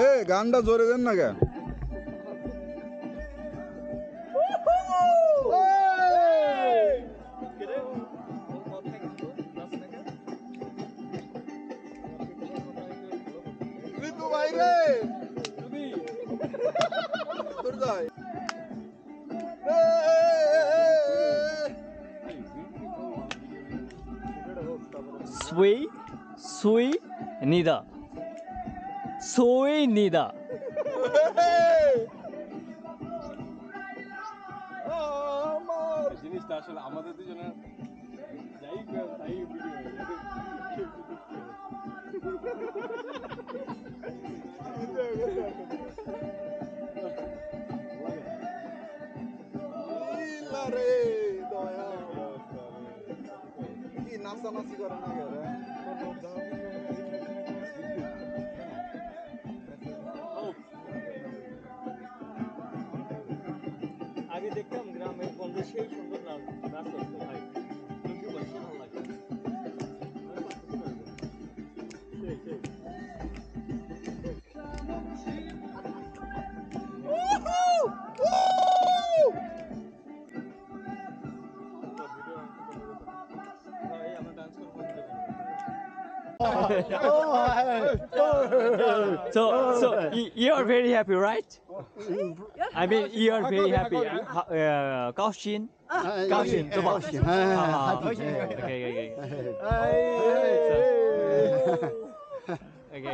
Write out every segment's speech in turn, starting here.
এ গানটা জোরে দেন না কেন? সুই নিদা জিনিসটা আসলে আমাদের দুজনের যাই তাই ভিডিও হয়ে যাবে। কি নাচানাচি করে না গেলে আগে দেখতাম গ্রামের গন্ধে সেই সুন্দর নাচ হতো ভাই লুঙ্গি পরে সে ভালো লাগতো So you are very happy, right? I mean, you are very happy. 高兴，对吧？好， OK，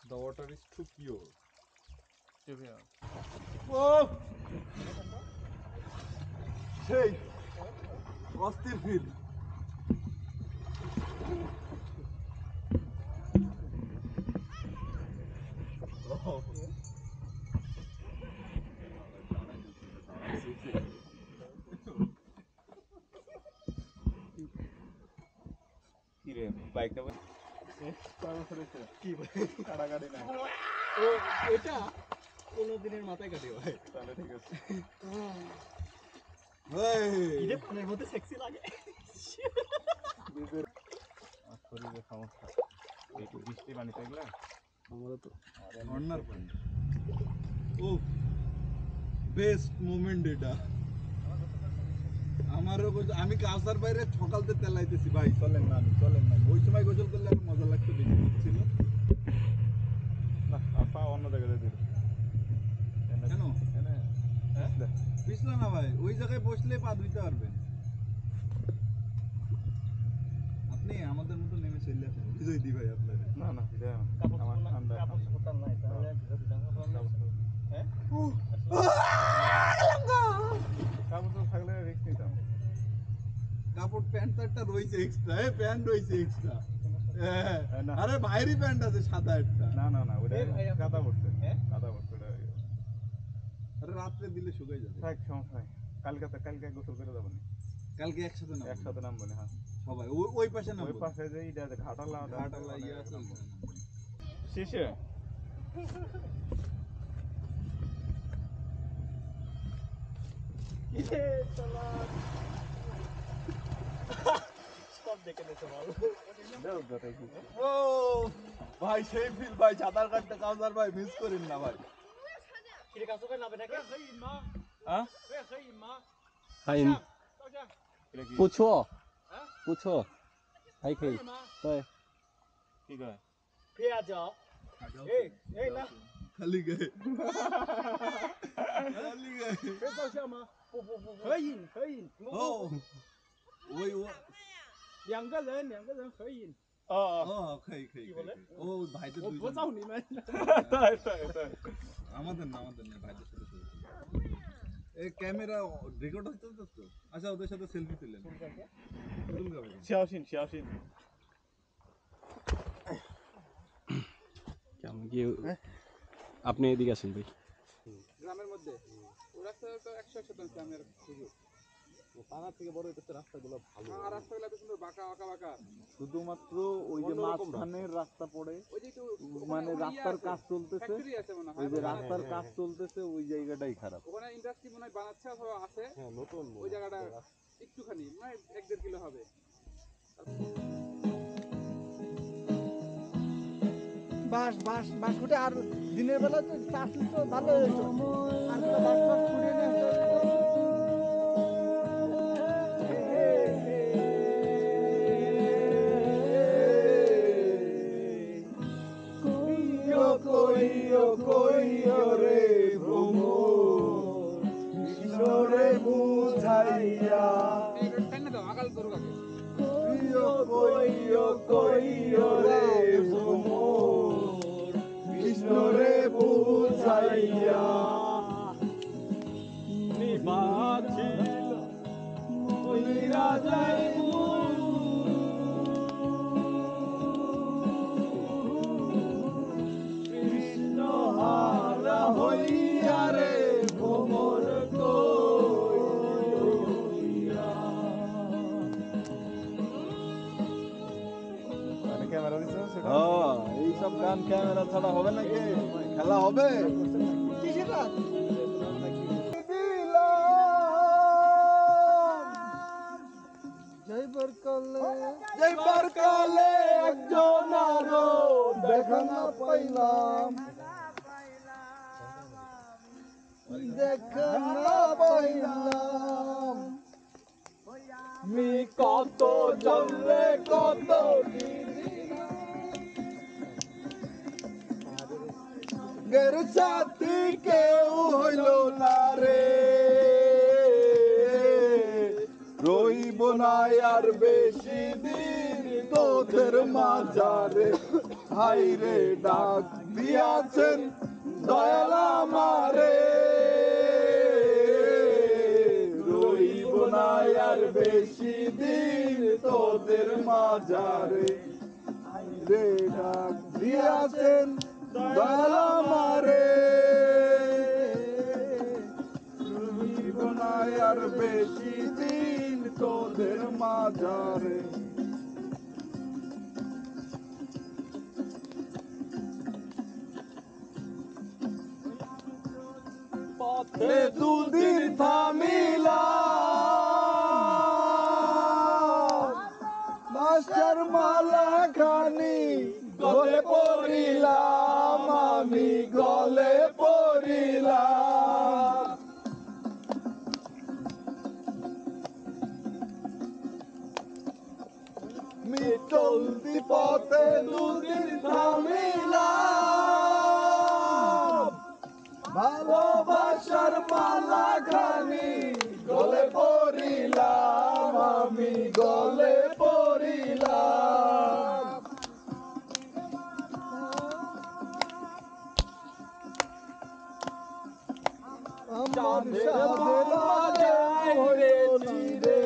The water is too pure. সেই অস্থির ফিল কিরে বাইকটা কি কাটাকাটি না এটা কোনদিনের মাথায় কাটে ভাই তাহলে ঠিক আছে এটা পানির মধ্যে সেক্সি লাগে শরীরের সমস্যা একটু বৃষ্টি পানি থাকলে আমরা তো কর্নার পয়েন্ট ও বেস্ট মোমেন্ট এটা আমারও আমি কাউসার বাইরে সকালতে তেলাইতেছি ভাই চলেন না ওই সময় গোসল করলে আর মজা লাগতো বেশি ছিল না আপা অন্য জায়গায় দিল কেন পিছলা না ভাই ওই জায়গায় বসলে পা ধুইতে পারবেন আপনি আমাদের মতো নেমে চলে আসেন বুঝাই দি ভাই আপনার না না আমার ঠান্ডা কাপড় কাপড় প্যান্ট একটা রয়েছে এক্সট্রা, প্যান্ট রয়েছে এক্সট্রা। না। আরে বাইরেই প্যান্ট আছে সাদা একটা। না না না ওটা কাদা পড়ছে, কাদা পড়ছে ওটা। আরে রাত্রে দিলে শুকাই যাবে। থাক সমস্যা নাই, কালকে গোসল করে যাবো না, কালকে একসাথে নামবো। একসাথে নামবো না। হ্যাঁ সবাই ওই পাশে ওই নামবো। পাশে যে ইটা আছে ঘাটালা ঘাটালা ইয়ে আছে নামবো। ওইখানে নামবো। শেষে ও ভাই সেই ফিল ভাই, সাঁতার কাটতে কাউসার ভাই মিস করেন না ভাই। হ্যাঁ 还不错，不错，还可以。对， কি কয় খালি গায়ে খালি গায়ে ও ওই ও ও ও খাই খাই ও ভাইদের我不দুইজন।找你们。 তাই তাই তাই আমাদের না ভাইদের সাথে ছবি তুলি। এই ক্যামেরা রেকর্ড হচ্ছে তো। আচ্ছা ওদের সাথে সেলফি তুলেন। তুলবে শিয়াওশিন কেমন কি আপনি এদিকে আসেন ভাই। গ্রামের মধ্যে ওই রাস্তাটা তো 100 আমি আর সুযোগ পাড়া থেকে বড় হইতেছে রাস্তাগুলো ভালো, আর রাস্তাগুলো তো সুন্দর বাঁকা বাঁকা বাঁকা। শুধুমাত্র ওই যে মাঝখানের রাস্তা পড়ে, ওই যে একটু মানে রাস্তার কাজ চলতেছে, ফ্যাক্টরি আছে মনে হয়, ওই যে রাস্তার কাজ চলতেছে ওই জায়গাটাই খারাপ। ওখানে ইন্ডাস্ট্রি মনে হয় বানাচ্ছে অথবা আছে। হ্যাঁ নতুন ওই জায়গাটা একটুখানি মানে 1-1.5 কিলো হবে। বাস ফুটে আর দিনের বেলা তো চাষলে তো ভালো হতো আর তো বাস ফুটে না কইও রে ভ্রমর কৃষ্ণরে বুঝাইয়া এই টাইনা দাও আগাল করুক আগে। কইও রে ভ্রমর কৃষ্ণরে বুঝাইয়া নিবাছিল ওই রাজাই কৃষ্ণ হারা হইয়া রে ভ্রমর কইয়া। ক্যামেরা দিচ্ছে সেটা এইসব গান ক্যামেরা ছাড়া হবে নাকি? খেলা হবে? কিসের রাত যেবার কালে একজন আরো দেখা না পাইলাম, দেখা না পাইলাম, মি কত জলে কত গের সাথী কেউ হইল না রে, রইব না আর বেশি দিন তোদের মাঝারে, হাই রে ডাক দিয়াছেন দয়াল আমারে, রইব না আর বেশি দিন তোদের মাঝারে, হাই রে ডাক দিয়াছেন দয়াল আমারে, রইব না আর বেশি দিন তোদের মাঝারে। পথে দুদিন থামিলাম, মাস্টার মালা খানি গলে পড়িলাম, আমি গলে পড়িলাম, মি চলতি পথে দুদিন থামিলাম, ভালোবাসার মালা খানি গলে পড়িলাম, আমি গলে পড়িলাম, আমার চাঁদের মাঝে পড়েছি রে,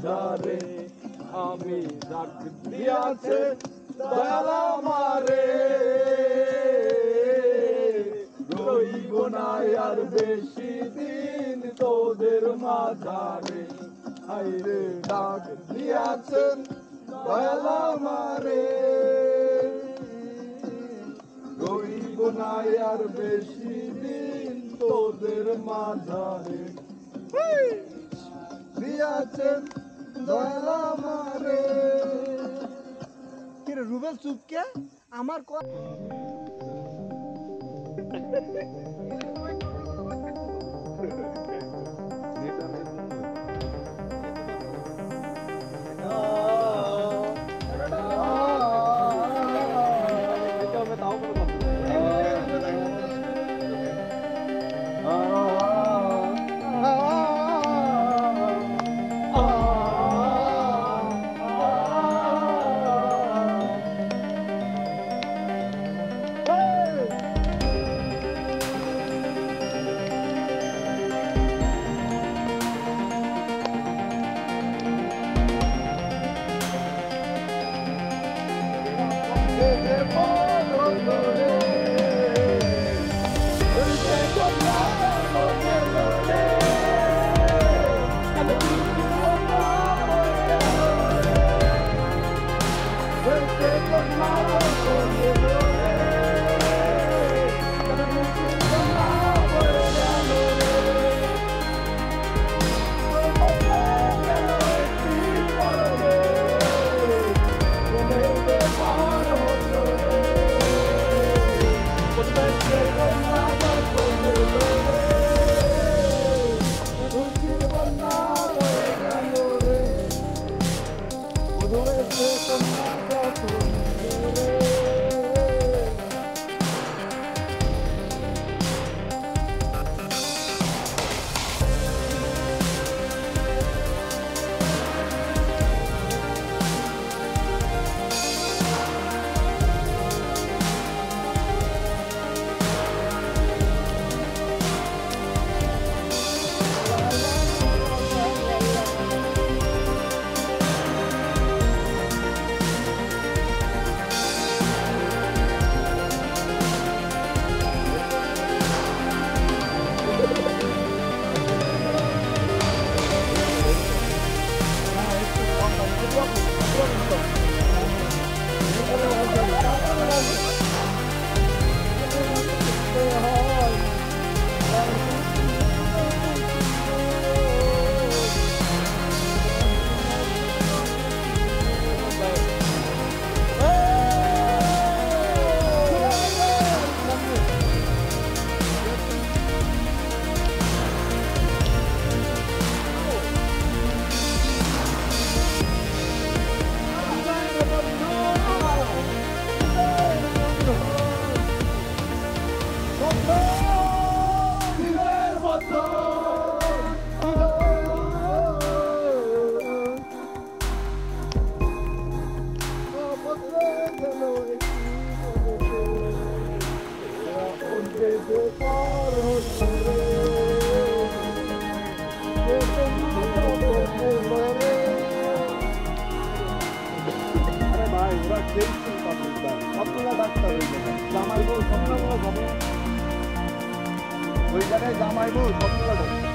মাঝারে আমি ডাক দিয়াছে দয়াল আমারে রইব না আর বেশি দিন তোদের মাঝারে হাইরে ডাক দিয়াছেন দয়াল আমারে রইব না আর বেশি দিন তোদের মাঝারে দিয়াছেন দয়াল আমারে। কিরে রুবেল চুপকে আমার ওই জায়গায় জামাইবো সবগুলো